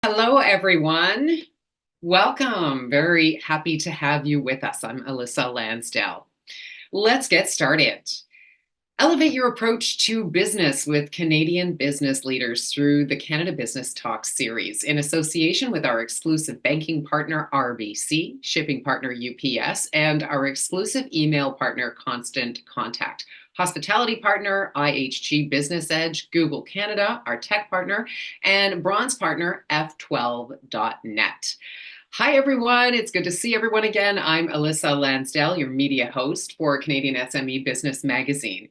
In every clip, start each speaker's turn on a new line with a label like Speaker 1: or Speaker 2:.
Speaker 1: Hello, everyone. Welcome. Very happy to have you with us. I'm Alyssa Lansdale. Let's get started. Elevate your approach to business with Canadian business leaders through the Canada Business Talks series in association with our exclusive banking partner, RBC, shipping partner, UPS, and our exclusive email partner, Constant Contact. Hospitality partner, IHG Business Edge, Google Canada, our tech partner, and bronze partner, F12.net. Hi, everyone. It's good to see everyone again. I'm Alyssa Lansdale, your media host for Canadian SME Business Magazine.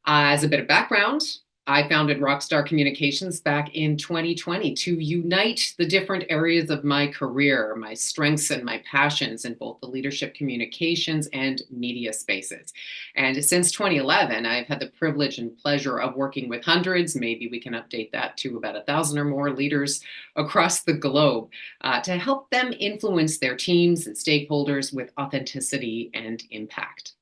Speaker 1: As a bit of background, I founded Rockstar Communications back in 2020 to unite the different areas of my career, my strengths and my passions in both the leadership communications and media spaces. And since 2011, I've had the privilege and pleasure of working with hundreds, maybe we can update that to about 1,000 or more leaders across the globe to help them influence their teams and stakeholders with authenticity and impact.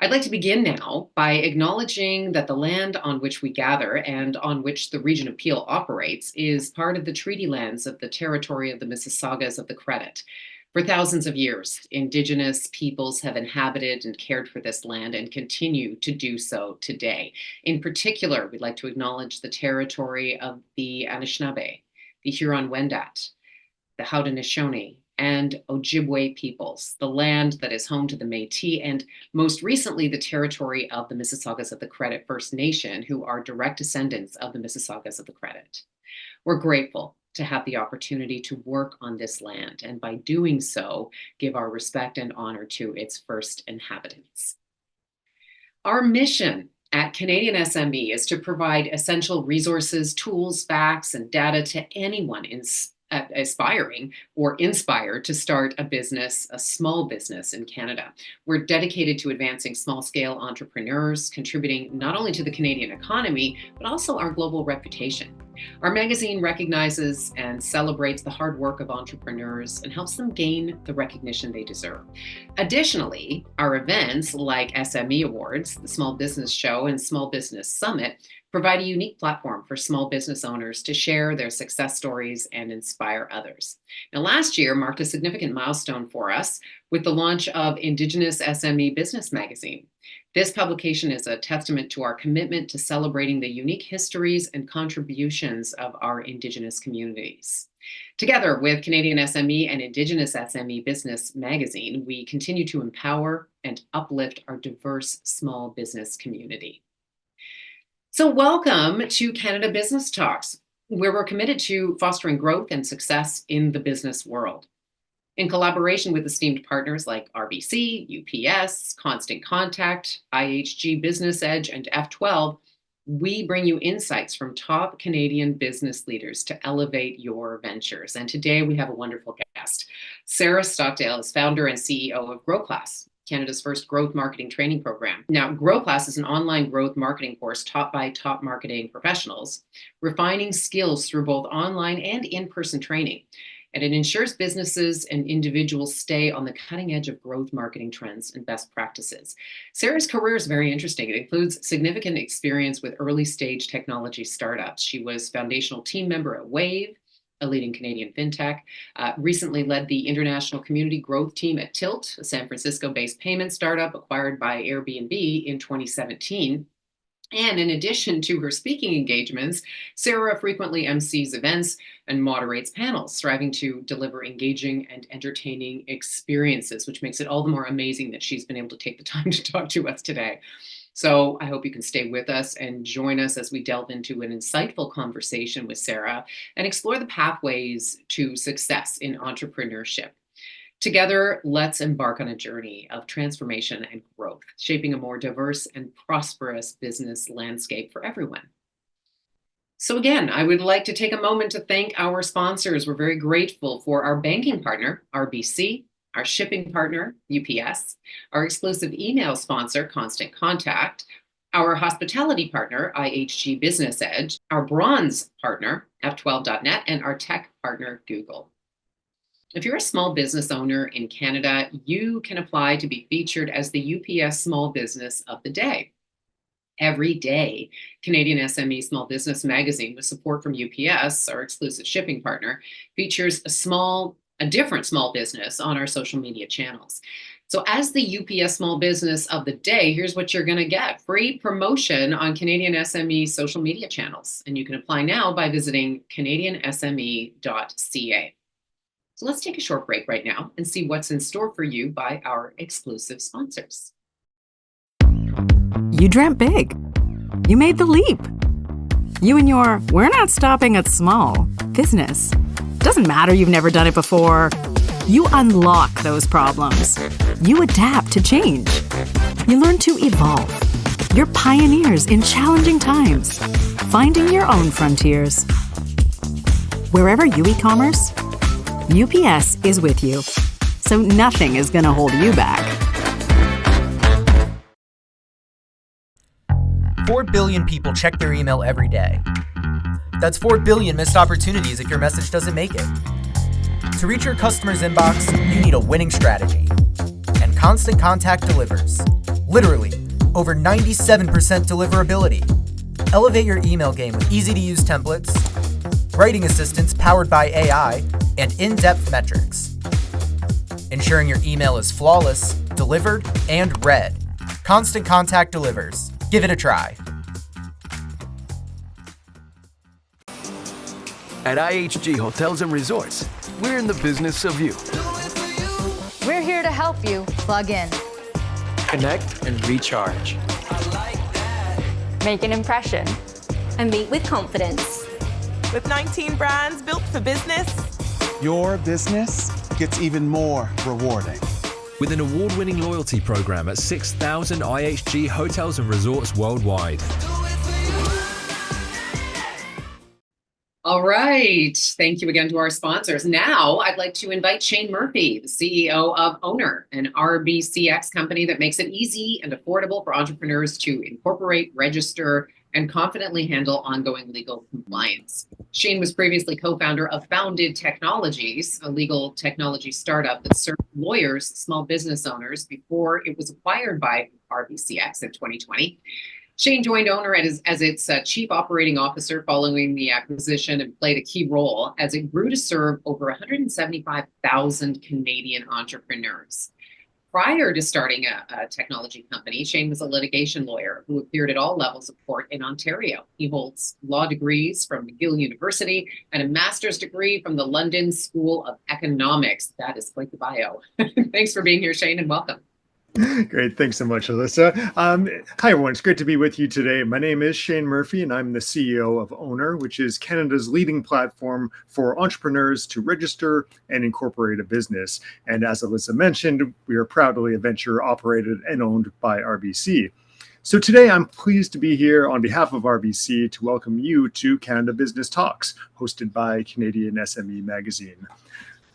Speaker 1: I'd like to begin now by acknowledging that the land on which we gather and on which the Region of Peel operates is part of the treaty lands of the territory of the Mississaugas of the Credit. For thousands of years, Indigenous peoples have inhabited and cared for this land and continue to do so today. In particular, we'd like to acknowledge the territory of the Anishinaabe, the Huron-Wendat, the Haudenosaunee, and Ojibwe peoples, the land that is home to the Métis, and most recently the territory of the Mississaugas of the Credit First Nation, who are direct descendants of the Mississaugas of the Credit. We're grateful to have the opportunity to work on this land, and by doing so, give our respect and honor to its first inhabitants. Our mission at Canadian SME is to provide essential resources, tools, facts, and data to anyone aspiring or inspired to start a business, a small business in Canada. We're dedicated to advancing small-scale entrepreneurs, contributing not only to the Canadian economy, but also our global reputation. Our magazine recognizes and celebrates the hard work of entrepreneurs and helps them gain the recognition they deserve. Additionally, our events like SME Awards, the Small Business Show, and Small Business Summit provide a unique platform for small business owners to share their success stories and inspire others. Now, last year marked a significant milestone for us with the launch of Indigenous SME Business Magazine. This publication is a testament to our commitment to celebrating the unique histories and contributions of our Indigenous communities. Together with Canadian SME and Indigenous SME Business Magazine, we continue to empower and uplift our diverse small business community. So welcome to Canada Business Talks, where we're committed to fostering growth and success in the business world. In collaboration with esteemed partners like RBC, UPS, Constant Contact, IHG Business Edge, and F12, we bring you insights from top Canadian business leaders to elevate your ventures. And today we have a wonderful guest. Sarah Stockdale is founder and CEO of Growclass, Canada's first growth marketing training program. Now, Growclass is an online growth marketing course taught by top marketing professionals, refining skills through both online and in-person training. And it ensures businesses and individuals stay on the cutting edge of growth marketing trends and best practices. Sarah's career is very interesting. It includes significant experience with early stage technology startups. She was foundational team member at Wave, a leading Canadian fintech, recently led the international community growth team at Tilt, a San Francisco-based payment startup acquired by Airbnb in 2017. And in addition to her speaking engagements, Sarah frequently MCs events and moderates panels, striving to deliver engaging and entertaining experiences, which makes it all the more amazing that she's been able to take the time to talk to us today. So I hope you can stay with us and join us as we delve into an insightful conversation with Sarah and explore the pathways to success in entrepreneurship. Together, let's embark on a journey of transformation and growth, shaping a more diverse and prosperous business landscape for everyone. So again, I would like to take a moment to thank our sponsors. We're very grateful for our banking partner, RBC, our shipping partner, UPS, our exclusive email sponsor, Constant Contact, our hospitality partner, IHG Business Edge, our bronze partner, F12.net, and our tech partner, Google. If you're a small business owner in Canada, you can apply to be featured as the UPS Small Business of the Day. every day. Canadian SME Small Business Magazine, with support from UPS, our exclusive shipping partner, features a different small business on our social media channels. So as the UPS Small Business of the Day, here's what you're going to get: free promotion on Canadian SME social media channels. And you can apply now by visiting canadiansme.ca. So let's take a short break right now and see what's in store for you by our exclusive sponsors.
Speaker 2: You dreamt big. You made the leap. You and your "we're not stopping at small" business. Doesn't matter you've never done it before. You unlock those problems. You adapt to change. You learn to evolve. You're pioneers in challenging times, finding your own frontiers. Wherever you e-commerce, UPS is with you. So nothing is going to hold you back.
Speaker 3: 4 billion people check their email every day. That's 4 billion missed opportunities if your message doesn't make it. To reach your customer's inbox, you need a winning strategy. And Constant Contact delivers. Literally, over 97% deliverability. Elevate your email game with easy-to-use templates, writing assistants powered by AI, and in-depth metrics. Ensuring your email is flawless, delivered, and read. Constant Contact delivers. Give it a try.
Speaker 4: At IHG Hotels and Resorts, we're in the business of you.
Speaker 5: We're here to help you plug in,
Speaker 6: connect and recharge,
Speaker 5: make an impression,
Speaker 7: and meet with confidence.
Speaker 8: With 19 brands built for business,
Speaker 9: your business gets even more rewarding.
Speaker 10: With an award-winning loyalty program at 6,000 IHG hotels and resorts worldwide.
Speaker 1: All right. Thank you again to our sponsors. Now, I'd like to invite Shane Murphy, the CEO of Owner, an RBCX company that makes it easy and affordable for entrepreneurs to incorporate, register, and confidently handle ongoing legal compliance. Shane was previously co-founder of Founded Technologies, a legal technology startup that served lawyers, small business owners, before it was acquired by RBCX in 2020. Shane joined Owner as its chief operating officer following the acquisition and played a key role as it grew to serve over 175,000 Canadian entrepreneurs. Prior to starting a technology company, Shane was a litigation lawyer who appeared at all levels of court in Ontario. He holds law degrees from McGill University and a master's degree from the London School of Economics. That is quite the bio. Thanks for being here, Shane, and welcome.
Speaker 11: Great. Thanks so much, Alyssa. Hi, everyone. It's great to be with you today. My name is Shane Murphy, and I'm the CEO of Owner, which is Canada's leading platform for entrepreneurs to register and incorporate a business. And as Alyssa mentioned, we are proudly a venture operated and owned by RBC. So today, I'm pleased to be here on behalf of RBC to welcome you to Canada Business Talks, hosted by Canadian SME Magazine.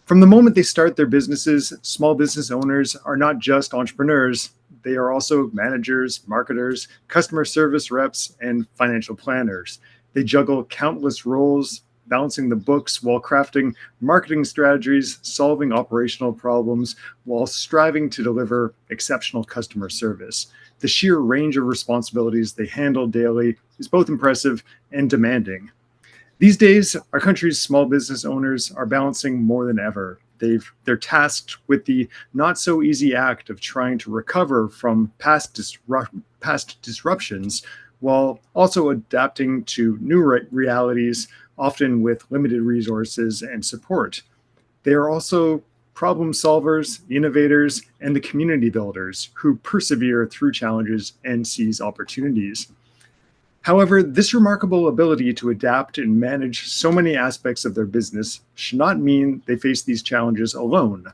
Speaker 11: From the moment they start their businesses, small business owners are not just entrepreneurs. They are also managers, marketers, customer service reps, and financial planners. They juggle countless roles, balancing the books while crafting marketing strategies, solving operational problems, while striving to deliver exceptional customer service. The sheer range of responsibilities they handle daily is both impressive and demanding. These days, our country's small business owners are balancing more than ever. They're tasked with the not-so-easy act of trying to recover from past disruptions while also adapting to new realities, often with limited resources and support. They are also problem solvers, innovators, and the community builders who persevere through challenges and seize opportunities. However, this remarkable ability to adapt and manage so many aspects of their business should not mean they face these challenges alone.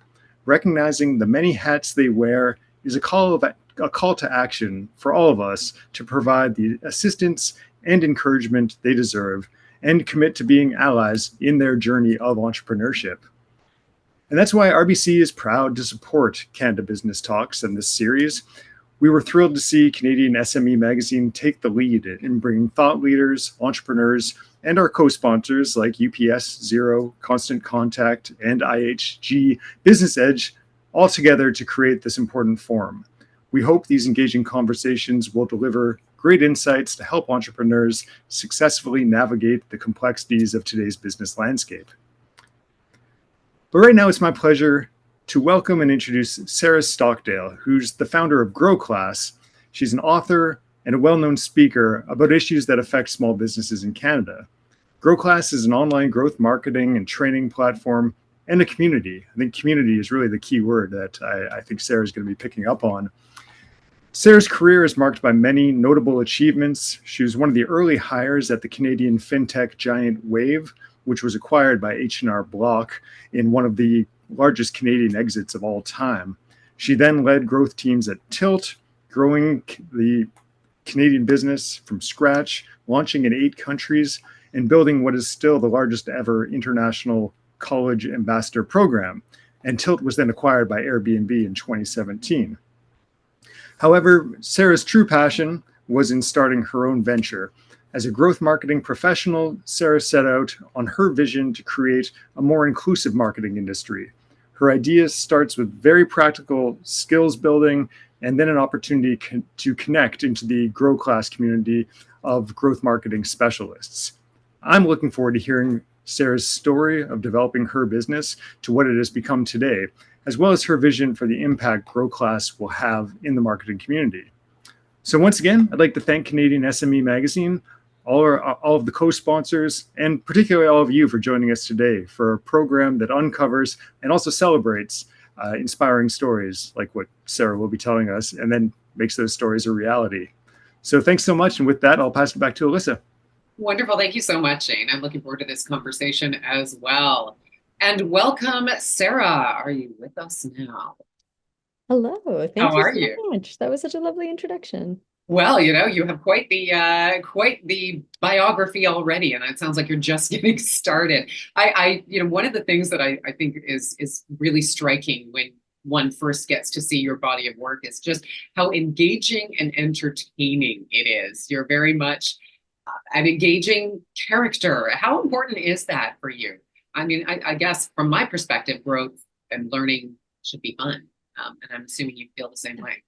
Speaker 11: Recognizing the many hats they wear is a call to action for all of us to provide the assistance and encouragement they deserve and commit to being allies in their journey of entrepreneurship. And that's why RBC is proud to support Canada Business Talks in this series. We were thrilled to see Canadian SME Magazine take the lead in bringing thought leaders, entrepreneurs, and our co-sponsors like UPS, Xero, Constant Contact, and IHG Business Edge all together to create this important forum. We hope these engaging conversations will deliver great insights to help entrepreneurs successfully navigate the complexities of today's business landscape. But right now, it's my pleasure to welcome and introduce Sarah Stockdale, who's the founder of Growclass. She's an author and a well-known speaker about issues that affect small businesses in Canada. Growclass is an online growth marketing and training platform and a community. I think community is really the key word that I think Sarah's going to be picking up on. Sarah's career is marked by many notable achievements. She was one of the early hires at the Canadian fintech giant Wave, which was acquired by H&R Block in one of the largest Canadian exits of all time. She then led growth teams at Tilt, growing the Canadian business from scratch, launching in 8 countries, and building what is still the largest ever international college ambassador program. And Tilt was then acquired by Airbnb in 2017. However, Sarah's true passion was in starting her own venture. As a growth marketing professional, Sarah set out on her vision to create a more inclusive marketing industry. Her idea starts with very practical skills building and then an opportunity to connect into the Growclass community of growth marketing specialists. I'm looking forward to hearing Sarah's story of developing her business to what it has become today, as well as her vision for the impact Growclass will have in the marketing community. So once again, I'd like to thank Canadian SME Magazine, all of the co-sponsors, and particularly all of you for joining us today for a program that uncovers and also celebrates inspiring stories like what Sarah will be telling us, and then makes those stories a reality. So thanks so much. And with that, I'll pass it back to Alyssa.
Speaker 1: Wonderful. Thank you so much, Shane. I'm looking forward to this conversation as well. And welcome, Sarah. Are you with us now?
Speaker 12: Hello. Thank
Speaker 1: How
Speaker 12: you
Speaker 1: are
Speaker 12: so
Speaker 1: you?
Speaker 12: much. That was such a lovely introduction.
Speaker 1: Well, you have quite the biography already, and it sounds like you're just getting started. One of the things that I think is really striking when one first gets to see your body of work is just how engaging and entertaining it is. You're very much an engaging character. How important is that for you? I mean, I guess from my perspective, growth and learning should be fun, and I'm assuming you feel the same way.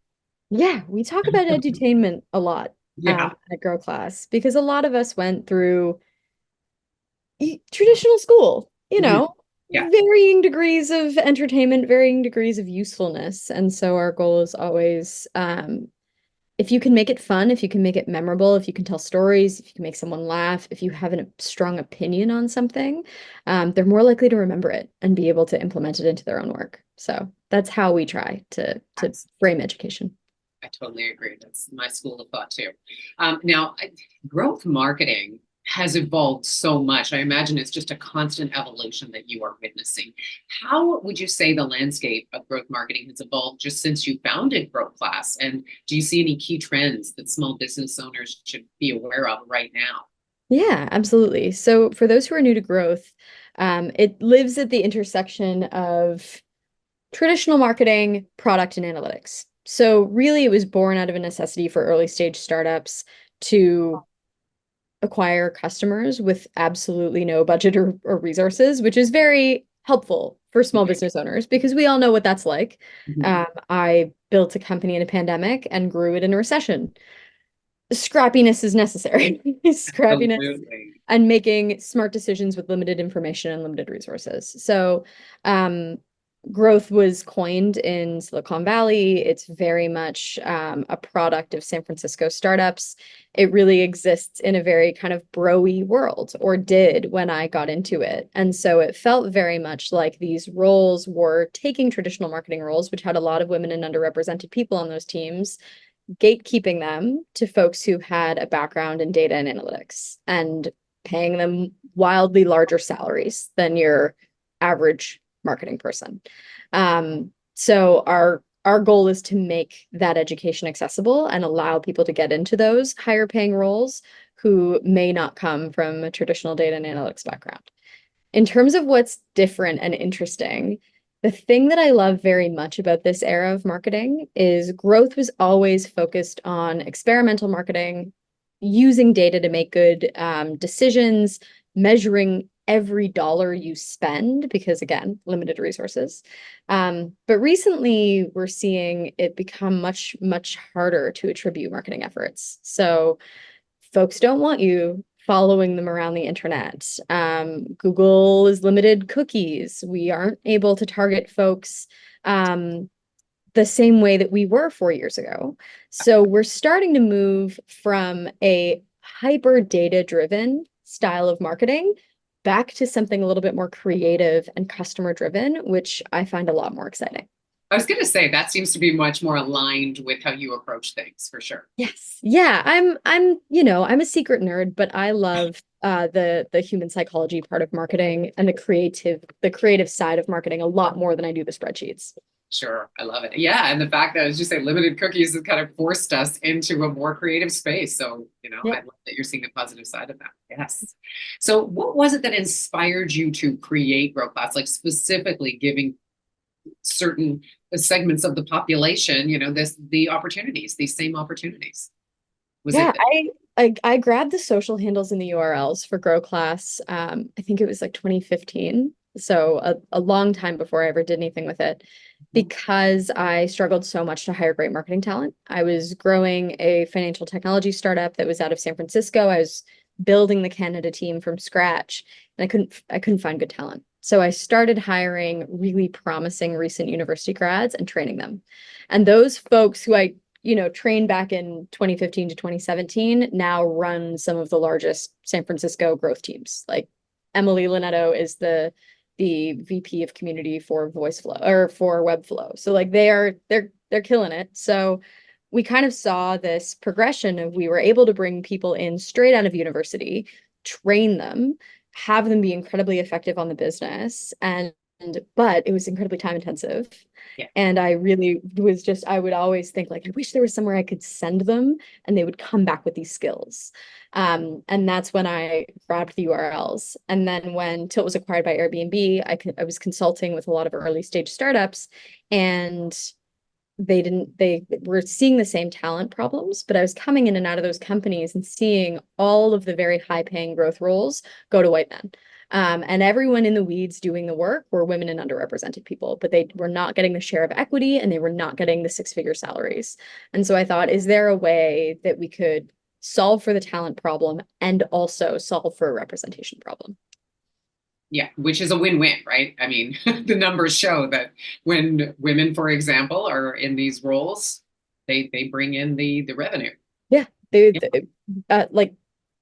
Speaker 12: Yeah, we talk about edutainment a lot
Speaker 1: Yeah.
Speaker 12: at Growclass because a lot of us went through traditional school,
Speaker 1: Yeah.
Speaker 12: varying degrees of entertainment, varying degrees of usefulness. And so our goal is always, if you can make it fun, if you can make it memorable, if you can tell stories, if you can make someone laugh, if you have a strong opinion on something, they're more likely to remember it and be able to implement it into their own work. So that's how we try to frame education.
Speaker 1: I totally agree. That's my school of thought too. Now, growth marketing has evolved so much. I imagine it's just a constant evolution that you are witnessing. How would you say the landscape of growth marketing has evolved just since you founded Growclass? And do you see any key trends that small business owners should be aware of right now?
Speaker 12: Yeah, absolutely. So for those who are new to growth, it lives at the intersection of traditional marketing, product, and analytics. So really, it was born out of a necessity for early stage startups to acquire customers with absolutely no budget or resources, which is very helpful for small business owners because we all know what that's like. I built a company in a pandemic and grew it in a recession. Scrappiness is necessary. Scrappiness
Speaker 1: Absolutely.
Speaker 12: and making smart decisions with limited information and limited resources. So growth was coined in Silicon Valley. It's very much a product of San Francisco startups. It really exists in a very kind of bro-y world, or did when I got into it. And so it felt very much like these roles were taking traditional marketing roles, which had a lot of women and underrepresented people on those teams, gatekeeping them to folks who had a background in data and analytics and paying them wildly larger salaries than your average marketing person. So our goal is to make that education accessible and allow people to get into those higher paying roles who may not come from a traditional data and analytics background. In terms of what's different and interesting, the thing that I love very much about this era of marketing is growth was always focused on experimental marketing, using data to make good decisions, measuring every dollar you spend because, again, limited resources. But recently we're seeing it become much, much harder to attribute marketing efforts. So folks don't want you following them around the internet. Google is limited cookies. We aren't able to target folks the same way that we were 4 years ago. So we're starting to move from a hyper data driven style of marketing back to something a little bit more creative and customer driven, which I find a lot more exciting.
Speaker 1: I was going to say that seems to be much more aligned with how you approach things, for sure.
Speaker 12: Yes. Yeah, I'm a secret nerd, but I love the human psychology part of marketing and the creative side of marketing a lot more than I do the spreadsheets.
Speaker 1: Sure. I love it. Yeah. And the fact that, as you say, limited cookies has kind of forced us into a more creative space. So, I love that you're seeing the positive side of that. Yes. So what was it that inspired you to create Growclass, like specifically giving certain segments of the population, the opportunities, these same opportunities?
Speaker 12: I grabbed the social handles and the URLs for Growclass. I think it was like 2015. So a long time before I ever did anything with it, because I struggled so much to hire great marketing talent. I was growing a financial technology startup that was out of San Francisco. I was building the Canada team from scratch, and I couldn't find good talent. So I started hiring really promising recent university grads and training them. And those folks who I trained back in 2015 to 2017 now run some of the largest San Francisco growth teams. Like Emily Linetto is the VP of community for VoiceFlow or for Webflow. So like they're killing it. So we kind of saw this progression of we were able to bring people in straight out of university, train them, have them be incredibly effective on the business, but it was incredibly time intensive.
Speaker 1: Yeah.
Speaker 12: And I really I would always think like, I wish there was somewhere I could send them and they would come back with these skills. And that's when I grabbed the URLs. And then when Tilt was acquired by Airbnb, I was consulting with a lot of early stage startups, and they were seeing the same talent problems, but I was coming in and out of those companies and seeing all of the very high paying growth roles go to white men. And everyone in the weeds doing the work were women and underrepresented people, but they were not getting the share of equity and they were not getting the six-figure salaries. And so I thought, is there a way that we could solve for the talent problem and also solve for a representation problem?
Speaker 1: Yeah, which is a win-win, right? I mean, the numbers show that when women, for example, are in these roles, they bring in the revenue.
Speaker 12: Yeah, like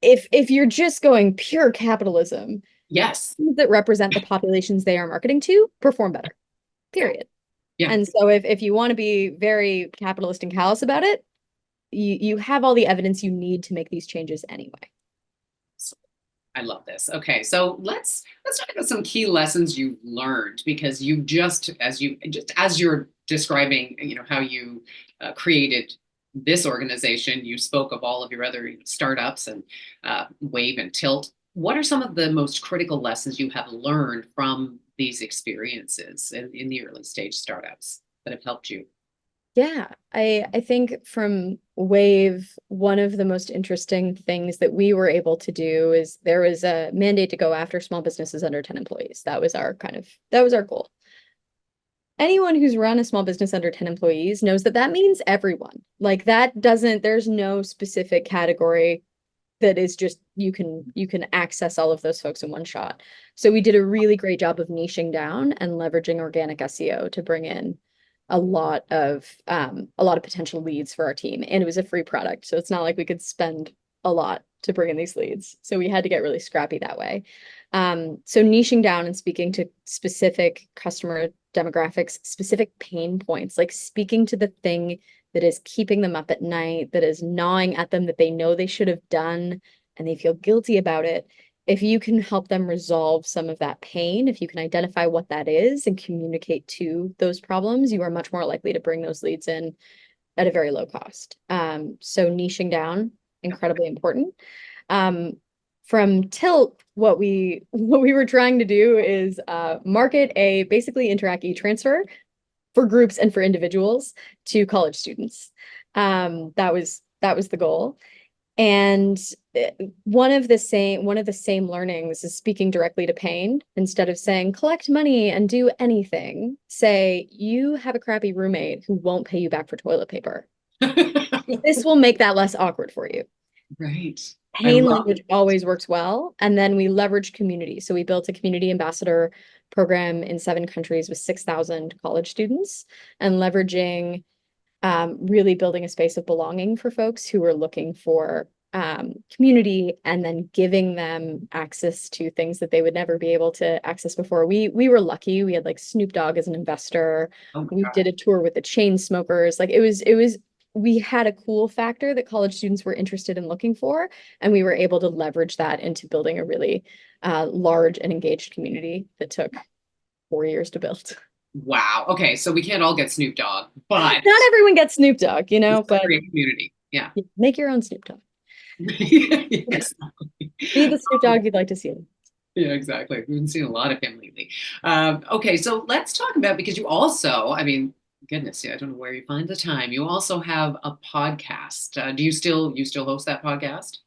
Speaker 12: if you're just going pure capitalism,
Speaker 1: yes,
Speaker 12: that represent the populations they are marketing to perform better. Period.
Speaker 1: Yeah.
Speaker 12: And so if you want to be very capitalist and callous about it, you have all the evidence you need to make these changes anyway.
Speaker 1: I love this. Okay, so let's talk about some key lessons you've learned, because you as you're describing, how you created this organization, you spoke of all of your other startups and Wave and Tilt. What are some of the most critical lessons you have learned from these experiences in the early stage startups that have helped you?
Speaker 12: Yeah, I think from Wave, one of the most interesting things that we were able to do is there was a mandate to go after small businesses under 10 employees. That was our goal. Anyone who's run a small business under 10 employees knows that means everyone. Like there's no specific category that is just you can access all of those folks in one shot. So we did a really great job of niching down and leveraging organic SEO to bring in a lot of potential leads for our team. And it was a free product, so it's not like we could spend a lot to bring in these leads. So we had to get really scrappy that way. So niching down and speaking to specific customer demographics, specific pain points, like speaking to the thing that is keeping them up at night, that is gnawing at them, that they know they should have done, and they feel guilty about it. If you can help them resolve some of that pain, if you can identify what that is and communicate to those problems, you are much more likely to bring those leads in at a very low cost. So niching down, incredibly important. From Tilt, what we were trying to do is market a basically Interact e-transfer for groups and for individuals to college students. That was the goal. And one of the same learnings is speaking directly to pain. Instead of saying collect money and do anything, say you have a crappy roommate who won't pay you back for toilet paper. This will make that less awkward for you.
Speaker 1: Right.
Speaker 12: Pain language always works well. And then we leverage community. So we built a community ambassador program in 7 countries with 6,000 college students, and leveraging really building a space of belonging for folks who are looking for community, and then giving them access to things that they would never be able to access before. We were lucky. We had like Snoop Dogg as an investor. We did a tour with the chain smokers. Like it was we had a cool factor that college students were interested in looking for, and we were able to leverage that into building a really large and engaged community that took 4 years to build.
Speaker 1: Wow. Okay, so we can't all get Snoop Dogg, but
Speaker 12: not everyone gets Snoop Dogg, you know, but
Speaker 1: great community. Yeah.
Speaker 12: Make your own Snoop Dogg.
Speaker 1: Exactly.
Speaker 12: Be the Snoop Dogg you'd like to see him.
Speaker 1: Yeah, exactly. We've been seeing a lot of him lately. Okay, so let's talk about, because you also, I mean, goodness, yeah, I don't know where you find the time. You also have a podcast. Do you still host that podcast?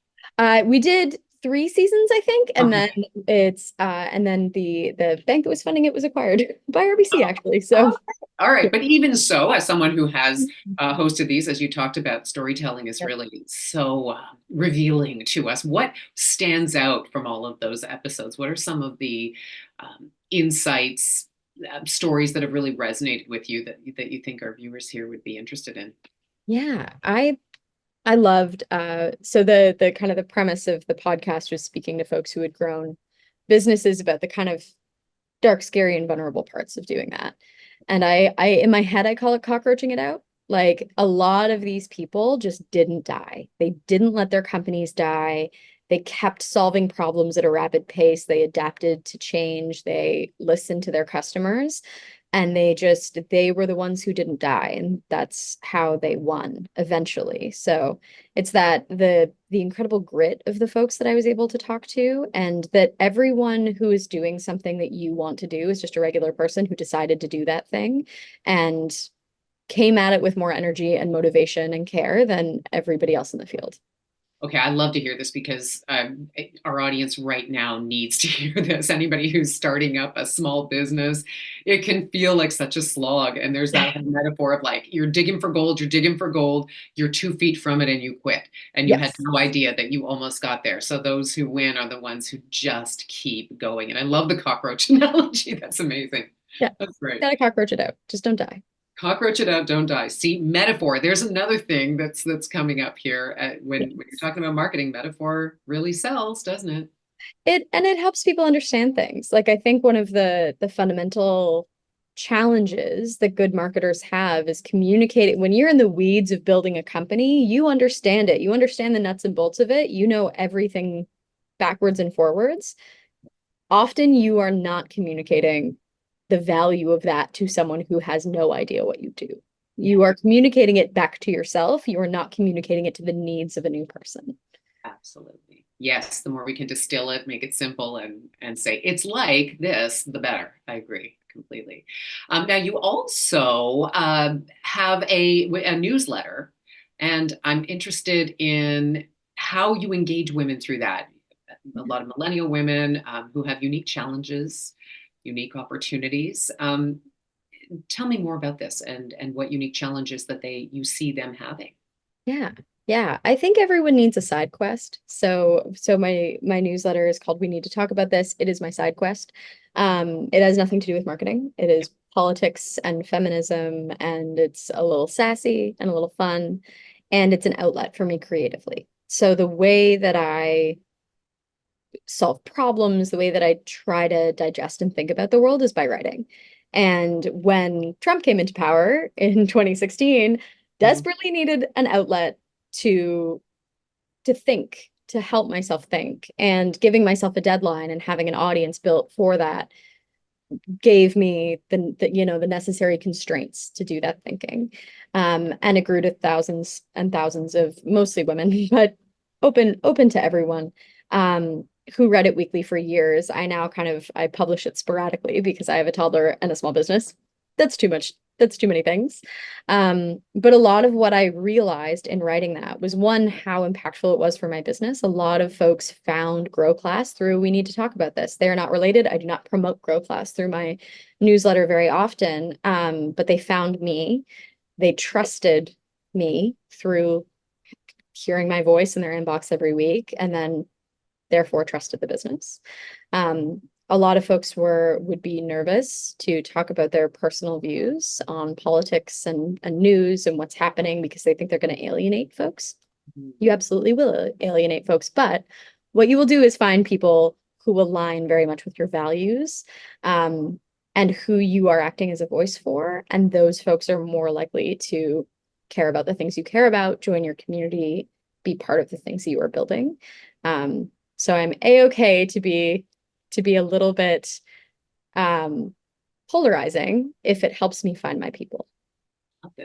Speaker 12: We did 3 seasons, I think, and then it's and then the bank that was funding it was acquired by RBC, actually. So
Speaker 1: all right, but even so, as someone who has hosted these, as you talked about, storytelling is really so revealing to us. What stands out from all of those episodes? What are some of the insights, stories that have really resonated with you that you think our viewers here would be interested in?
Speaker 12: Yeah, I loved so the kind of the premise of the podcast was speaking to folks who had grown businesses about the kind of dark, scary, and vulnerable parts of doing that. And I in my head I call it cockroaching it out. Like a lot of these people just didn't die. They didn't let their companies die. They kept solving problems at a rapid pace. They adapted to change. They listened to their customers. And they were the ones who didn't die, and that's how they won eventually. So it's that the incredible grit of the folks that I was able to talk to, and that everyone who is doing something that you want to do is just a regular person who decided to do that thing and came at it with more energy and motivation and care than everybody else in the field.
Speaker 1: Okay, I love to hear this, because our audience right now needs to hear this. Anybody who's starting up a small business, it can feel like such a slog. And there's that metaphor of like, you're digging for gold, you're 2 feet from it and you quit. And you had no idea that you almost got there. So those who win are the ones who just keep going. And I love the cockroach analogy. That's amazing.
Speaker 12: Yeah,
Speaker 1: that's great.
Speaker 12: Gotta cockroach it out. Just don't die.
Speaker 1: Cockroach it out, don't die. See, metaphor. There's another thing that's coming up here. When you're talking about marketing, metaphor really sells, doesn't it?
Speaker 12: It helps people understand things. Like I think one of the fundamental challenges that good marketers have is communicating. When you're in the weeds of building a company, you understand it. You understand the nuts and bolts of it. You know everything backwards and forwards. Often you are not communicating the value of that to someone who has no idea what you do. You are communicating it back to yourself. You are not communicating it to the needs of a new person.
Speaker 1: Absolutely. Yes. The more we can distill it, make it simple, and say it's like this, the better. I agree completely. Now you also have a newsletter, and I'm interested in how you engage women through that. A lot of millennial women who have unique challenges, unique opportunities. Tell me more about this and what unique challenges that you see them having.
Speaker 12: Yeah. I think everyone needs a side quest. So my newsletter is called We Need to Talk About This. It is my side quest. It has nothing to do with marketing. It is politics and feminism, and it's a little sassy and a little fun, and it's an outlet for me creatively. So the way that I solve problems, the way that I try to digest and think about the world is by writing. And when Trump came into power in 2016, desperately needed an outlet to think, to help myself think, and giving myself a deadline and having an audience built for that gave me the necessary constraints to do that thinking. And it grew to thousands and thousands of mostly women, but open to everyone, who read it weekly for years. I now I publish it sporadically because I have a toddler and a small business. That's too much that's too many things. But a lot of what I realized in writing that was, one, how impactful it was for my business. A lot of folks found Growclass through, we need to talk about this. They're not related. I do not promote Growclass through my newsletter very often. But they found me. They trusted me through hearing my voice in their inbox every week, and then therefore trusted the business. A lot of folks would be nervous to talk about their personal views on politics and news and what's happening because they think they're going to alienate folks. You absolutely will alienate folks, but what you will do is find people who align very much with your values, and who you are acting as a voice for. And those folks are more likely to care about the things you care about, join your community, be part of the things that you are building. So I'm a-okay to be a little bit polarizing if it helps me find my people.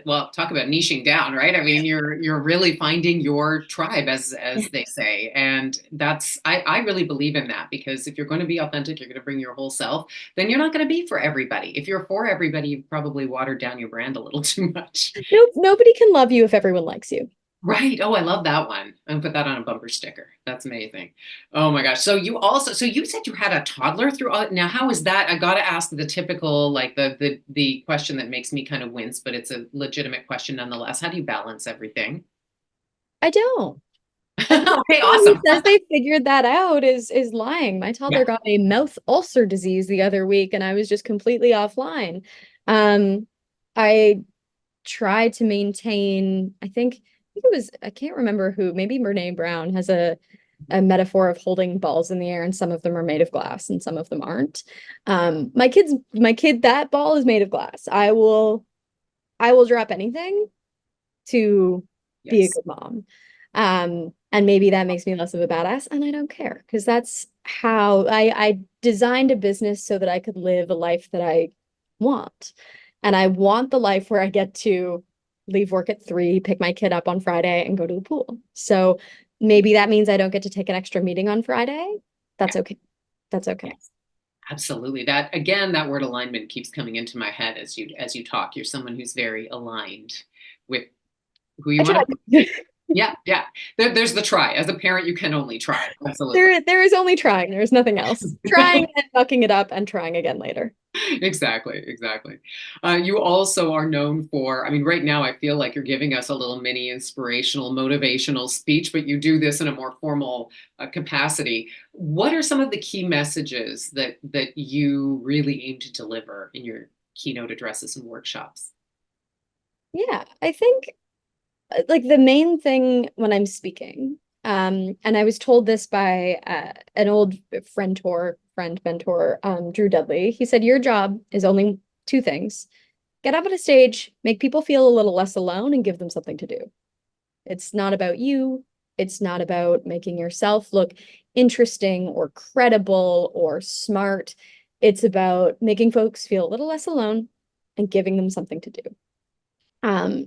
Speaker 1: Well, talk about niching down, right? I mean, you're really finding your tribe, as they say, and that's I really believe in that, because if you're going to be authentic, you're going to bring your whole self. Then you're not going to be for everybody. If you're for everybody, you've probably watered down your brand a little too much.
Speaker 12: Nope, nobody can love you if everyone likes you.
Speaker 1: Right. Oh, I love that one. I'm gonna put that on a bumper sticker. That's amazing. Oh my gosh. So you said you had a toddler through all. Now, how is that? I gotta ask the typical, like the question that makes me kind of wince, but it's a legitimate question nonetheless. How do you balance everything?
Speaker 12: I don't.
Speaker 1: Okay, awesome.
Speaker 12: Who says they figured that out is lying. My toddler got a mouth ulcer disease the other week, and I was just completely offline. I tried to maintain, I think it was, I can't remember who, maybe Brene Brown has a metaphor of holding balls in the air, and some of them are made of glass and some of them aren't. My kid, that ball is made of glass. I will drop anything to be a good mom. And maybe that makes me less of a badass, and I don't care, because that's how I designed a business so that I could live a life that I want. And I want the life where I get to leave work at 3, pick my kid up on Friday, and go to the pool. So maybe that means I don't get to take an extra meeting on Friday. That's okay. That's okay.
Speaker 1: Yes. Absolutely. That, again, that word alignment keeps coming into my head as you talk. You're someone who's very aligned with who you want to be. Yeah. There's the try. As a parent, you can only try. Absolutely.
Speaker 12: There is only trying. There's nothing else. Trying and fucking it up and trying again later.
Speaker 1: Exactly. You also are known for, I mean, right now I feel like you're giving us a little mini inspirational, motivational speech, but you do this in a more formal capacity. What are some of the key messages that you really aim to deliver in your keynote addresses and workshops?
Speaker 12: Yeah, I think like the main thing when I'm speaking, and I was told this by an old mentor, Drew Dudley. He said, your job is only 2 things: get up on a stage, make people feel a little less alone, and give them something to do. It's not about you. It's not about making yourself look interesting or credible or smart. It's about making folks feel a little less alone and giving them something to do.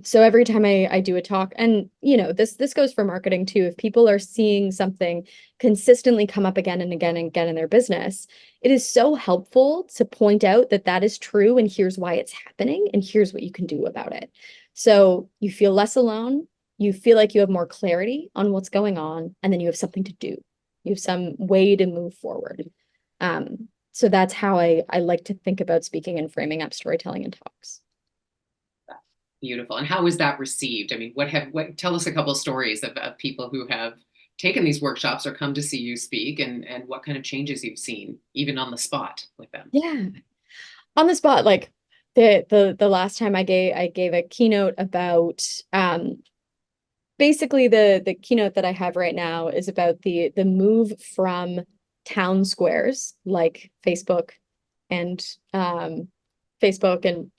Speaker 12: So every time I do a talk, and this goes for marketing too, if people are seeing something consistently come up again and again and again in their business, it is so helpful to point out that that is true, and here's why it's happening, and here's what you can do about it. So you feel less alone, you feel like you have more clarity on what's going on, and then you have something to do. You have some way to move forward. So that's how I like to think about speaking and framing up storytelling and talks.
Speaker 1: Beautiful. And how is that received? I mean, tell us a couple of stories of people who have taken these workshops or come to see you speak, and what kind of changes you've seen, even on the spot with them.
Speaker 12: Yeah. On the spot, like the last time I gave a keynote about, basically the keynote that I have right now is about the move from town squares like Facebook and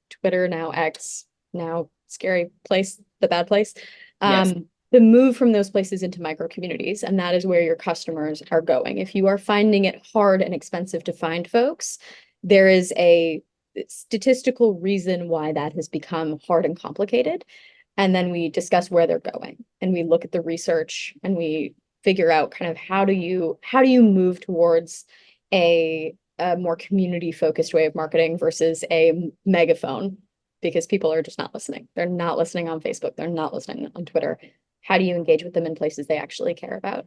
Speaker 12: Twitter, now X, now scary place, the bad place.
Speaker 1: Yes.
Speaker 12: The move from those places into micro communities, and that is where your customers are going. If you are finding it hard and expensive to find folks, there is a statistical reason why that has become hard and complicated. And then we discuss where they're going, and we look at the research, and we figure out kind of how do you move towards a more community focused way of marketing versus a megaphone because people are just not listening. They're not listening on Facebook. They're not listening on Twitter. How do you engage with them in places they actually care about?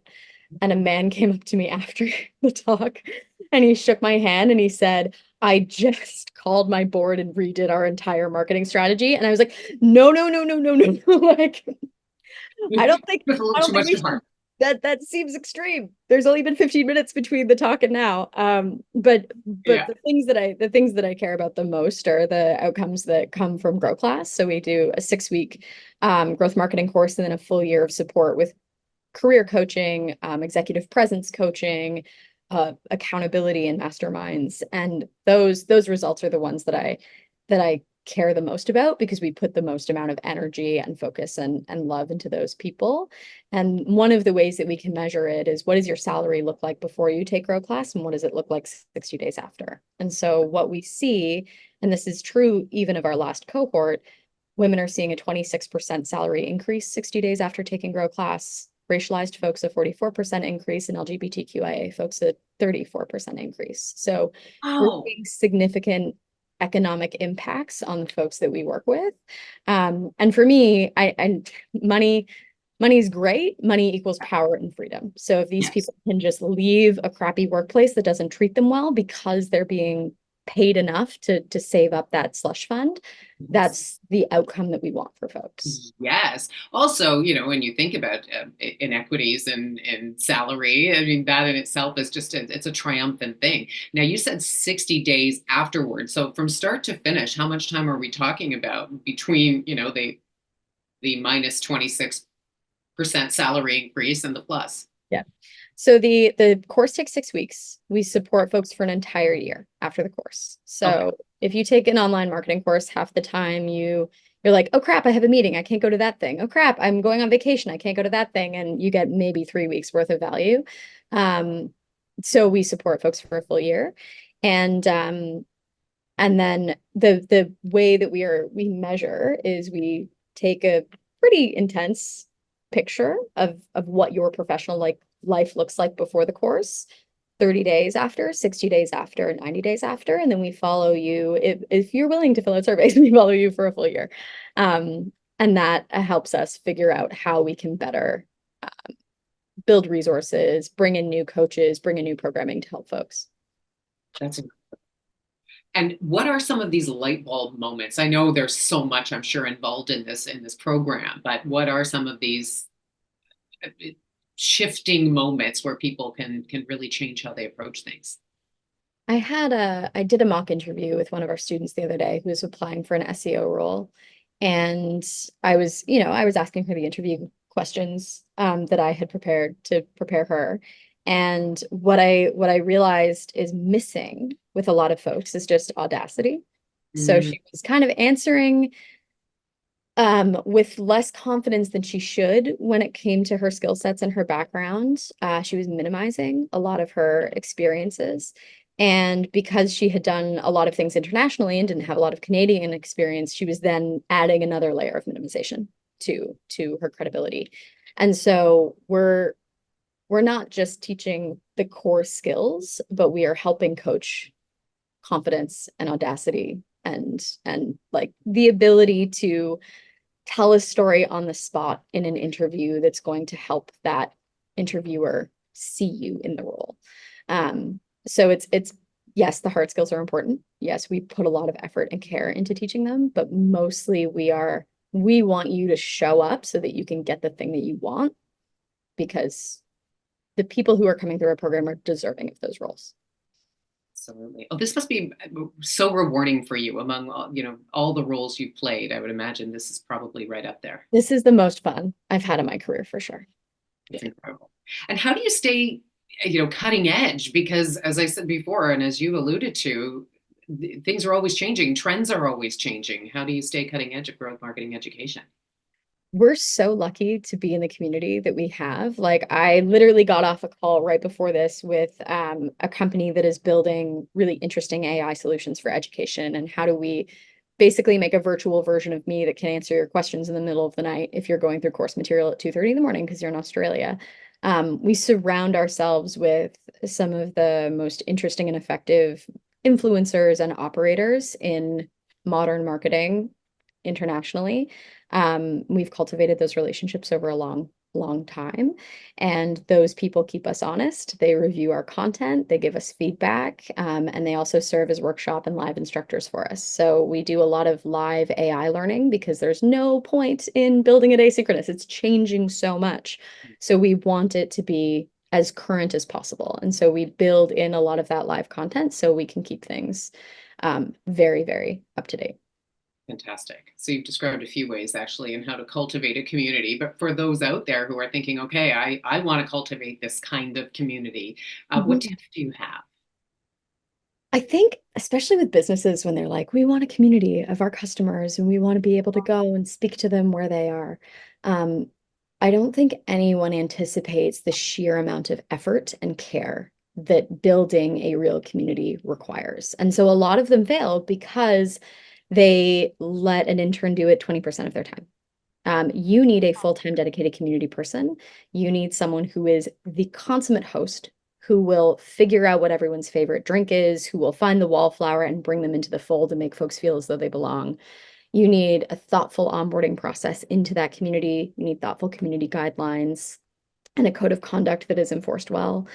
Speaker 12: And a man came up to me after the talk and he shook my hand and he said, I just called my board and redid our entire marketing strategy. And I was like, no, no, no, no, no, no. Like, I don't think
Speaker 1: It's a little too much
Speaker 12: we
Speaker 1: to heart.
Speaker 12: that seems extreme. There's only been 15 minutes between the talk and now. But
Speaker 1: Yeah.
Speaker 12: the things that I care about the most are the outcomes that come from Growclass. So we do a 6-week growth marketing course and then a full year of support with career coaching, executive presence coaching, accountability and masterminds. And those results are the ones that I care the most about because we put the most amount of energy and focus and love into those people. And one of the ways that we can measure it is, what does your salary look like before you take Growclass and what does it look like 60 days after? And so what we see, and this is true even of our last cohort, women are seeing a 26% salary increase 60 days after taking Growclass. Racialized folks a 44% increase, and LGBTQIA folks a 34% increase. So we're seeing significant economic impacts on the folks that we work with. And for me, money is great. Money equals power and freedom. So if these people can just leave a crappy workplace that doesn't treat them well because they're being paid enough to save up that slush fund, that's the outcome that we want for folks.
Speaker 1: Yes. Also, when you think about inequities and salary, I mean, that in itself is just it's a triumphant thing. Now, you said 60 days afterwards. So from start to finish, how much time are we talking about between, the minus 26% salary increase and the plus?
Speaker 12: Yeah. So the course takes 6 weeks. We support folks for an entire year after the course. So if you take an online marketing course, half the time you're like, oh crap, I have a meeting. I can't go to that thing. Oh crap, I'm going on vacation. I can't go to that thing. And you get maybe 3 weeks worth of value. So we support folks for a full year. And then the way that we measure is we take a pretty intense picture of what your professional life looks like before the course, 30 days after, 60 days after, 90 days after, and then we follow you. If you're willing to fill out surveys, we follow you for a full year. And that helps us figure out how we can better build resources, bring in new coaches, bring in new programming to help folks.
Speaker 1: That's incredible. And what are some of these light bulb moments? I know there's so much, I'm sure, involved in this program, but what are some of these shifting moments where people can really change how they approach things?
Speaker 12: I did a mock interview with one of our students the other day who was applying for an SEO role. And I was asking her the interview questions that I had prepared to prepare her. And what I realized is missing with a lot of folks is just audacity. So she was kind of answering with less confidence than she should when it came to her skill sets and her background. She was minimizing a lot of her experiences. And because she had done a lot of things internationally and didn't have a lot of Canadian experience, she was then adding another layer of minimization to her credibility. And so we're not just teaching the core skills, but we are helping coach confidence and audacity and like the ability to tell a story on the spot in an interview that's going to help that interviewer see you in the role. So it's yes, the hard skills are important. Yes, we put a lot of effort and care into teaching them, but mostly we want you to show up so that you can get the thing that you want, because the people who are coming through our program are deserving of those roles.
Speaker 1: Absolutely. Oh, this must be so rewarding for you among all the roles you've played. I would imagine this is probably right up there.
Speaker 12: This is the most fun I've had in my career for sure.
Speaker 1: It's incredible. And how do you stay, cutting edge? Because as I said before, and as you alluded to, things are always changing. Trends are always changing. How do you stay cutting edge of growth marketing education?
Speaker 12: We're so lucky to be in the community that we have. Like, I literally got off a call right before this with a company that is building really interesting AI solutions for education. And how do we basically make a virtual version of me that can answer your questions in the middle of the night if you're going through course material at 2:30 in the morning because you're in Australia. We surround ourselves with some of the most interesting and effective influencers and operators in modern marketing internationally. We've cultivated those relationships over a long time. And those people keep us honest. They review our content, they give us feedback, and they also serve as workshop and live instructors for us. So we do a lot of live AI learning because there's no point in building it asynchronous. It's changing so much. So we want it to be as current as possible. And so we build in a lot of that live content so we can keep things very, very up to date.
Speaker 1: Fantastic. So you've described a few ways actually in how to cultivate a community, but for those out there who are thinking, okay, I want to cultivate this kind of community, what tips do you have?
Speaker 12: I think, especially with businesses, when they're like, we want a community of our customers and we want to be able to go and speak to them where they are. I don't think anyone anticipates the sheer amount of effort and care that building a real community requires. And so a lot of them fail because they let an intern do it 20% of their time. You need a full-time dedicated community person. You need someone who is the consummate host, who will figure out what everyone's favorite drink is, who will find the wallflower and bring them into the fold and make folks feel as though they belong. You need a thoughtful onboarding process into that community. You need thoughtful community guidelines and a code of conduct that is enforced well.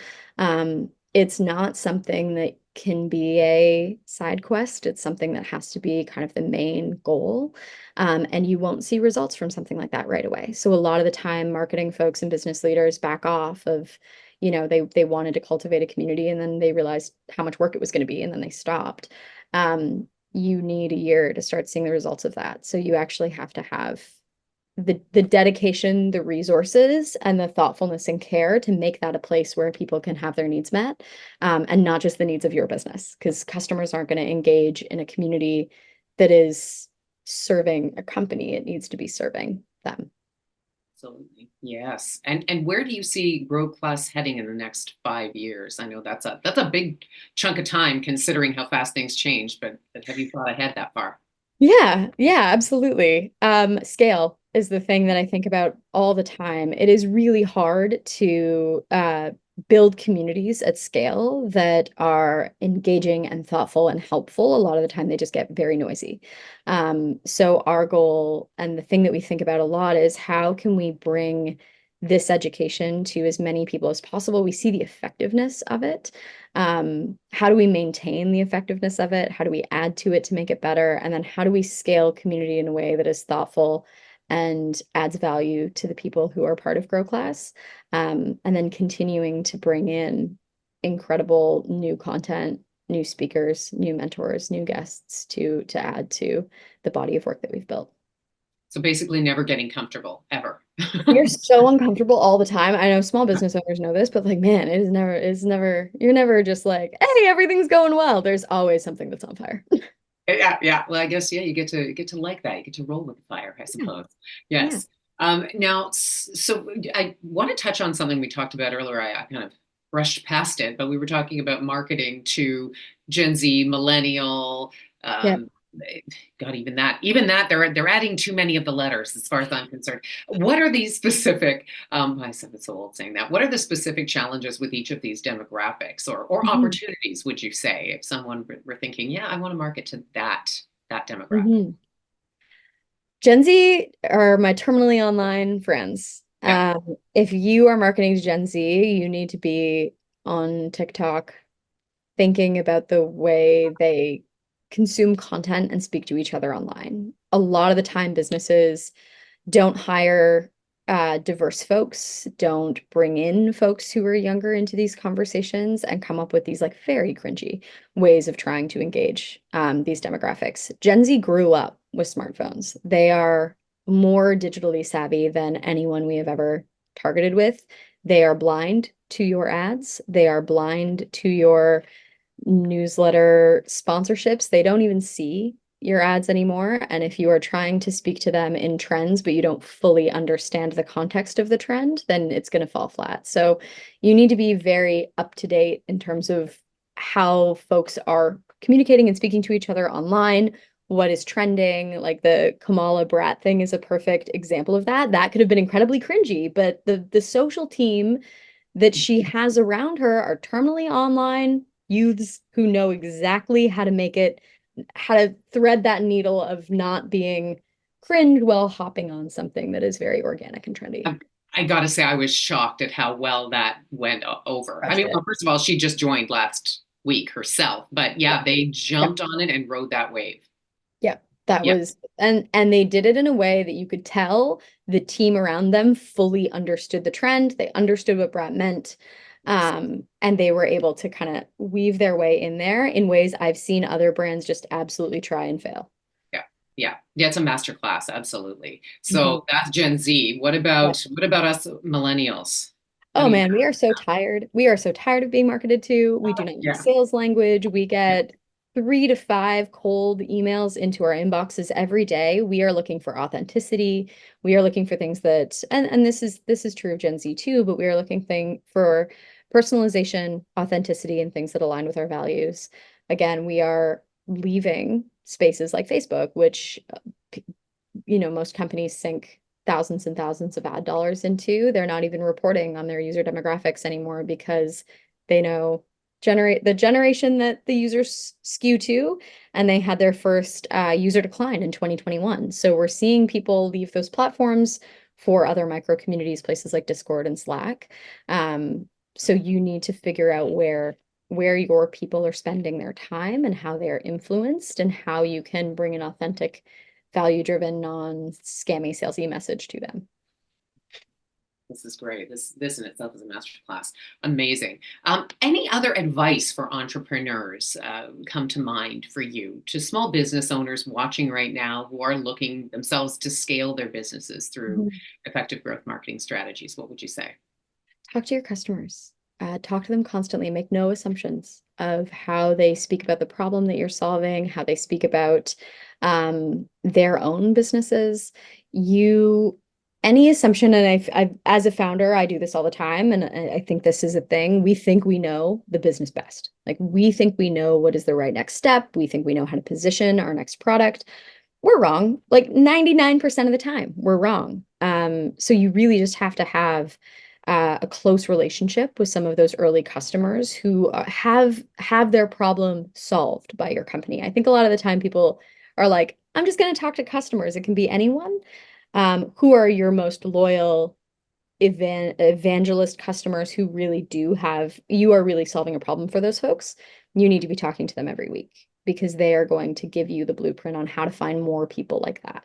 Speaker 12: It's not something that can be a side quest. It's something that has to be kind of the main goal. And you won't see results from something like that right away. So a lot of the time, marketing folks and business leaders back off of, they wanted to cultivate a community and then they realized how much work it was going to be and then they stopped. You need a year to start seeing the results of that. So you actually have to have the dedication, the resources, and the thoughtfulness and care to make that a place where people can have their needs met, and not just the needs of your business, because customers aren't going to engage in a community that is serving a company. It needs to be serving them.
Speaker 1: Absolutely. Yes. And where do you see Growclass heading in the next 5 years? I know that's a big chunk of time considering how fast things change, but have you thought ahead that far?
Speaker 12: Yeah, absolutely. Scale is the thing that I think about all the time. It is really hard to build communities at scale that are engaging and thoughtful and helpful. A lot of the time, they just get very noisy. So our goal and the thing that we think about a lot is how can we bring this education to as many people as possible? We see the effectiveness of it. How do we maintain the effectiveness of it? How do we add to it to make it better? And then how do we scale community in a way that is thoughtful and adds value to the people who are part of Growclass? And then continuing to bring in incredible new content, new speakers, new mentors, new guests to add to the body of work that we've built.
Speaker 1: So basically never getting comfortable ever.
Speaker 12: You're so uncomfortable all the time. I know small business owners know this, but like, man, you're never just like, hey, everything's going well. There's always something that's on fire.
Speaker 1: Yeah. Well, I guess, you get to like that. You get to roll with the fire, I suppose. Yes. Now, so I want to touch on something we talked about earlier. I kind of brushed past it, but we were talking about marketing to Gen Z, millennial, God, even that they're adding too many of the letters as far as I'm concerned. What are these specific, I said it's so old saying that, what are the specific challenges with each of these demographics or opportunities, would you say, if someone were thinking, yeah, I want to market to that demographic?
Speaker 12: Gen Z are my terminally online friends. If you are marketing to Gen Z, you need to be on TikTok thinking about the way they consume content and speak to each other online. A lot of the time, businesses don't hire diverse folks, don't bring in folks who are younger into these conversations and come up with these like very cringy ways of trying to engage these demographics. Gen Z grew up with smartphones. They are more digitally savvy than anyone we have ever targeted with. They are blind to your ads. They are blind to your newsletter sponsorships. They don't even see your ads anymore. And if you are trying to speak to them in trends, but you don't fully understand the context of the trend, then it's going to fall flat. So you need to be very up to date in terms of how folks are communicating and speaking to each other online, what is trending. Like the Kamala Brat thing is a perfect example of that. That could have been incredibly cringy, but the social team that she has around her are terminally online youths who know exactly how to make it, how to thread that needle of not being cringe while hopping on something that is very organic and trendy.
Speaker 1: I got to say, I was shocked at how well that went over. I mean, well, first of all, she just joined last week herself, but yeah, they jumped on it and rode that wave.
Speaker 12: Yeah, that
Speaker 1: Yeah.
Speaker 12: was, and they did it in a way that you could tell the team around them fully understood the trend. They understood what Brat meant. And they were able to kind of weave their way in there in ways I've seen other brands just absolutely try and fail.
Speaker 1: Yeah, it's a masterclass, absolutely. So that's Gen Z. What about us millennials?
Speaker 12: Oh man, we are so tired. We are so tired of being marketed to. We do not use sales language. We get 3 to 5 cold emails into our inboxes every day. We are looking for authenticity. We are looking for things that, and this is true of Gen Z too, but we are looking for personalization, authenticity, and things that align with our values. Again, we are leaving spaces like Facebook, which most companies sink thousands and thousands of ad dollars into. They're not even reporting on their user demographics anymore because they know the generation that the users skew to, and they had their first user decline in 2021. So we're seeing people leave those platforms for other micro communities, places like Discord and Slack. So you need to figure out where your people are spending their time and how they're influenced, and how you can bring an authentic, value-driven, non-scammy salesy message to them.
Speaker 1: This is great. This in itself is a masterclass. Amazing. Any other advice for entrepreneurs come to mind for you, to small business owners watching right now who are looking themselves to scale their businesses through effective growth marketing strategies? What would you say?
Speaker 12: Talk to your customers. Talk to them constantly. Make no assumptions of how they speak about the problem that you're solving, how they speak about their own businesses. Any assumption, and I've as a founder, I do this all the time, and I think this is a thing. We think we know the business best. Like, we think we know what is the right next step. We think we know how to position our next product. We're wrong. Like 99% of the time, we're wrong. So you really just have to have a close relationship with some of those early customers who have their problem solved by your company. I think a lot of the time people are like, I'm just going to talk to customers. It can be anyone. Who are your most loyal evangelist customers who really you are really solving a problem for those folks. You need to be talking to them every week, because they are going to give you the blueprint on how to find more people like that.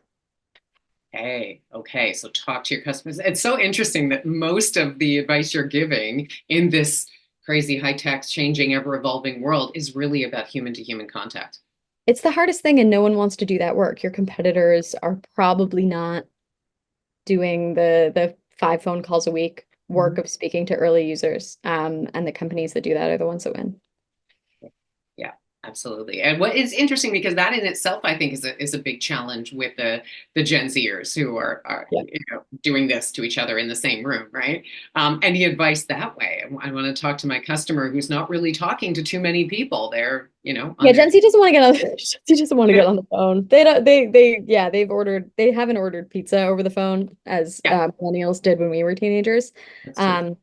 Speaker 1: Okay. So talk to your customers. It's so interesting that most of the advice you're giving in this crazy high-tech, changing, ever-evolving world is really about human-to-human contact.
Speaker 12: It's the hardest thing, and no one wants to do that work. Your competitors are probably not doing the 5 phone calls a week work of speaking to early users. And the companies that do that are the ones that win.
Speaker 1: Yeah, absolutely. And what is interesting, because that in itself, I think, is a big challenge with the Gen Zers who are doing this to each other in the same room, right? Any advice that way? I want to talk to my customer who's not really talking to too many people. They're
Speaker 12: Gen Z doesn't want to get on. Gen Z doesn't want to get on the phone. They don't. They haven't ordered pizza over the phone as millennials did when we were teenagers. When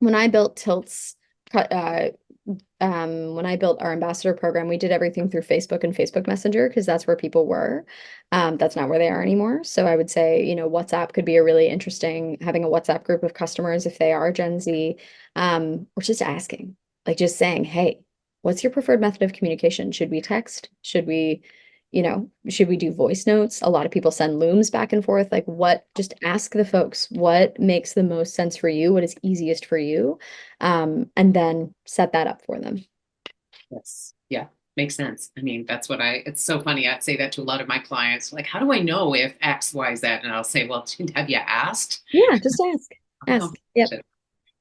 Speaker 12: I built Tilt's, when I built our ambassador program, we did everything through Facebook and Facebook Messenger, because that's where people were. That's not where they are anymore. So I would say, WhatsApp could be a really interesting, having a WhatsApp group of customers if they are Gen Z, or just asking, like just saying, hey, what's your preferred method of communication? Should we text? Should we do voice notes? A lot of people send looms back and forth. Like, just ask the folks what makes the most sense for you, what is easiest for you, and then set that up for them.
Speaker 1: Yes. Yeah. Makes sense. I mean, it's so funny. I'd say that to a lot of my clients, like, how do I know if X, Y, Z? And I'll say, well, have you asked?
Speaker 12: Yeah, just ask. Ask. Yep.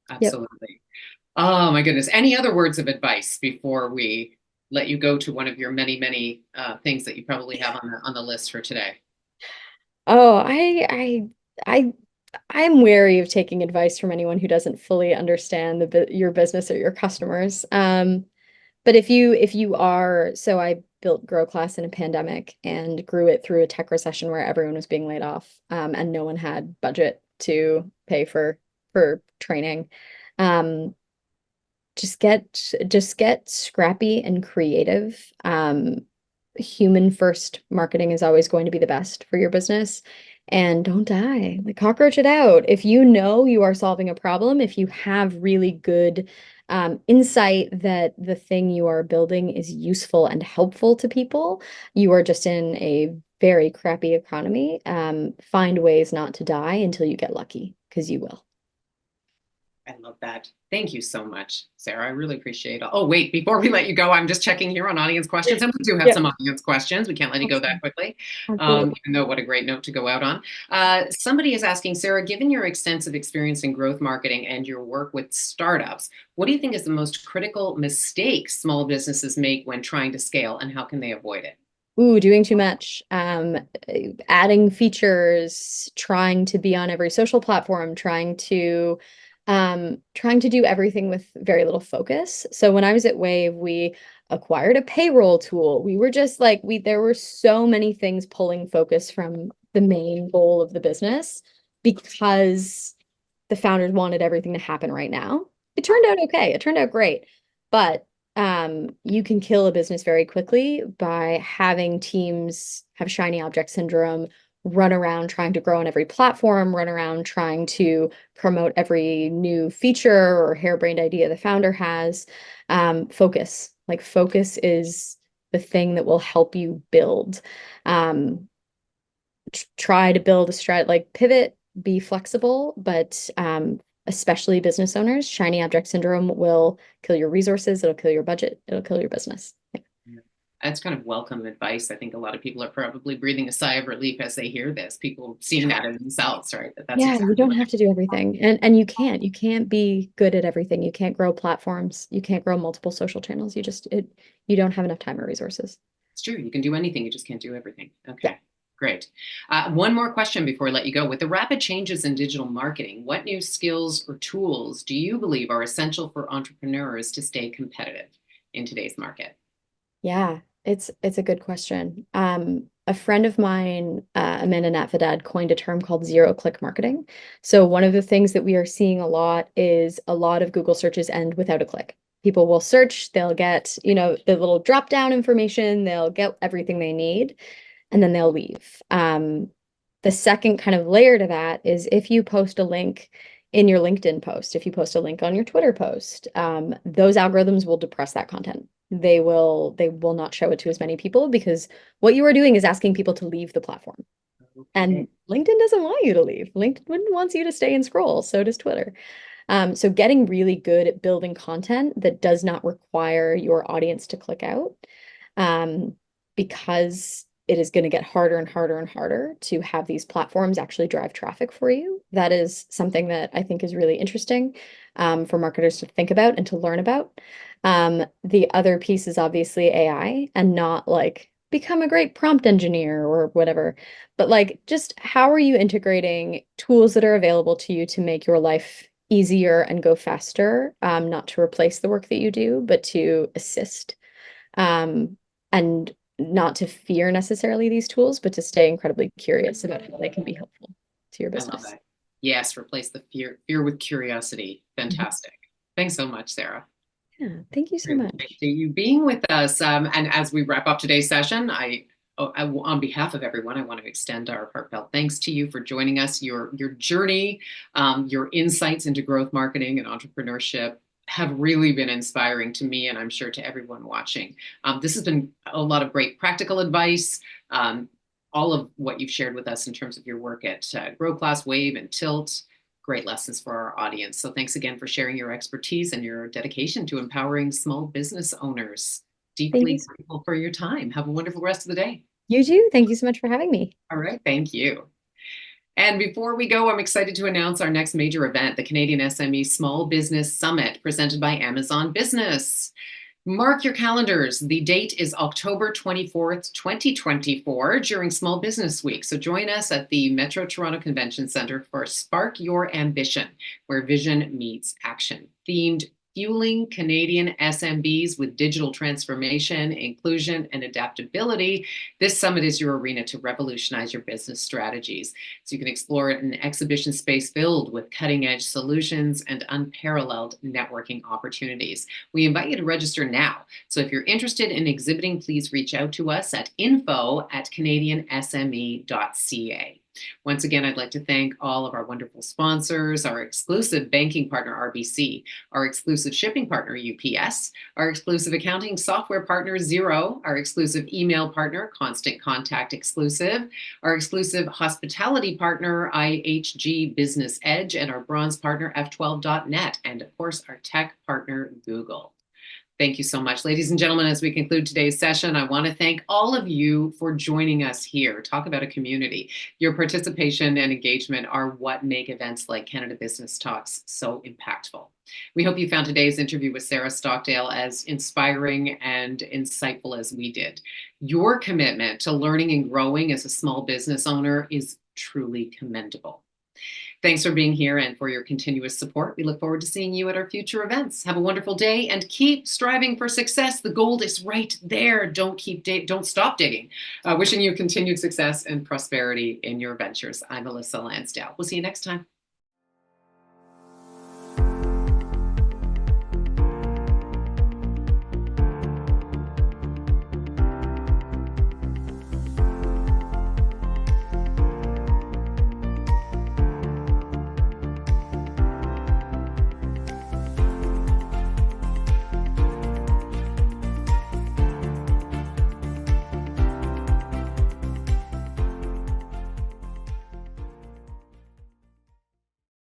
Speaker 1: Absolutely. Yep. Oh my goodness. Any other words of advice before we let you go to one of your many, many things that you probably have on the list for today?
Speaker 12: Oh, I'm wary of taking advice from anyone who doesn't fully understand your business or your customers. But if you are, so I built Growclass in a pandemic and grew it through a tech recession where everyone was being laid off, and no one had budget to pay for training. Just get scrappy and creative. human first marketing is always going to be the best for your business. And don't die, like cockroach it out. If you know you are solving a problem, if you have really good insight that the thing you are building is useful and helpful to people, you are just in a very crappy economy. Find ways not to die until you get lucky, because you will.
Speaker 1: I love that. Thank you so much, Sarah. I really appreciate it. Oh, wait, before we let you go, I'm just checking here on audience questions. And we do have some audience questions. We can't let you go that quickly, even though what a great note to go out on. Somebody is asking, Sarah, given your extensive experience in growth marketing and your work with startups, what do you think is the most critical mistake small businesses make when trying to scale, and how can they avoid it?
Speaker 12: Ooh, doing too much. Adding features, trying to be on every social platform, trying to do everything with very little focus. So when I was at Wave, we acquired a payroll tool. We were just like, there were so many things pulling focus from the main goal of the business because the founders wanted everything to happen right now. It turned out okay. It turned out great. But you can kill a business very quickly by having teams have shiny object syndrome, run around trying to grow on every platform, run around trying to promote every new feature or harebrained idea the founder has. Focus. Like focus is the thing that will help you build. Try to build a strat, like pivot, be flexible, but especially business owners, shiny object syndrome will kill your resources, it'll kill your budget, it'll kill your business. Yeah.
Speaker 1: That's kind of welcome advice. I think a lot of people are probably breathing a sigh of relief as they hear this. People seeing that in themselves, right? That's
Speaker 12: yeah,
Speaker 1: exactly
Speaker 12: you don't have to do everything. And you can't be good at everything. You can't grow platforms. You can't grow multiple social channels. You don't have enough time or resources.
Speaker 1: It's true. You can do anything. You just can't do everything. Okay.
Speaker 12: Yeah.
Speaker 1: Great. One more question before I let you go. With the rapid changes in digital marketing, what new skills or tools do you believe are essential for entrepreneurs to stay competitive in today's market?
Speaker 12: Yeah, it's a good question. A friend of mine, Amanda Natvidad, coined a term called zero-click marketing. So one of the things that we are seeing a lot is a lot of Google searches end without a click. People will search, they'll get, the little drop-down information, they'll get everything they need, and then they'll leave. The second kind of layer to that is if you post a link in your LinkedIn post, if you post a link on your Twitter post, those algorithms will depress that content. They will not show it to as many people because what you are doing is asking people to leave the platform. Okay. And LinkedIn doesn't want you to leave. LinkedIn wants you to stay and scroll. So does Twitter. So getting really good at building content that does not require your audience to click out, because it is going to get harder and harder and harder to have these platforms actually drive traffic for you. That is something that I think is really interesting for marketers to think about and to learn about. The other piece is obviously AI, and not like become a great prompt engineer or whatever, but like just how are you integrating tools that are available to you to make your life easier and go faster, not to replace the work that you do, but to assist. And not to fear necessarily these tools, but to stay incredibly curious about how they can be helpful to your business.
Speaker 1: I love that. Yes, replace the fear with curiosity. Fantastic. Thanks so much, Sarah.
Speaker 12: Yeah, thank you so much.
Speaker 1: Appreciate you being with us. And as we wrap up today's session, on behalf of everyone, I want to extend our heartfelt thanks to you for joining us. Your journey, your insights into growth marketing and entrepreneurship have really been inspiring to me, and I'm sure to everyone watching. This has been a lot of great practical advice. All of what you've shared with us in terms of your work at Growclass, Wave, and Tilt, great lessons for our audience. So thanks again for sharing your expertise and your dedication to empowering small business owners. Deeply grateful for your time. Have a wonderful rest of the day.
Speaker 12: You too. Thank you so much for having me.
Speaker 1: All right. Thank you. And before we go, I'm excited to announce our next major event, the Canadian SME Small Business Summit, presented by Amazon Business. Mark your calendars. The date is October 24th, 2024, during Small Business Week. So join us at the Metro Toronto Convention Centre for Spark Your Ambition, where vision meets action. Themed fueling Canadian SMBs with digital transformation, inclusion, and adaptability. This summit is your arena to revolutionize your business strategies. So you can explore an exhibition space filled with cutting-edge solutions and unparalleled networking opportunities. We invite you to register now. So if you're interested in exhibiting, please reach out to us at info@canadiansme.ca. Once again, I'd like to thank all of our wonderful sponsors, our exclusive banking partner, RBC, our exclusive shipping partner, UPS, our exclusive accounting software partner, Xero, our exclusive email partner, Constant Contact Exclusive, our exclusive hospitality partner, IHG Business Edge, and our bronze partner, F12.net, and of course, our tech partner, Google. Thank you so much. Ladies and gentlemen, as we conclude today's session, I want to thank all of you for joining us here. Talk about a community. Your participation and engagement are what make events like Canada Business Talks so impactful. We hope you found today's interview with Sarah Stockdale as inspiring and insightful as we did. Your commitment to learning and growing as a small business owner is truly commendable. Thanks for being here and for your continuous support. We look forward to seeing you at our future events. Have a wonderful day and keep striving for success. The gold is right there. Don't stop digging. Wishing you continued success and prosperity in your ventures. I'm Alyssa Lansdale. We'll see you next time.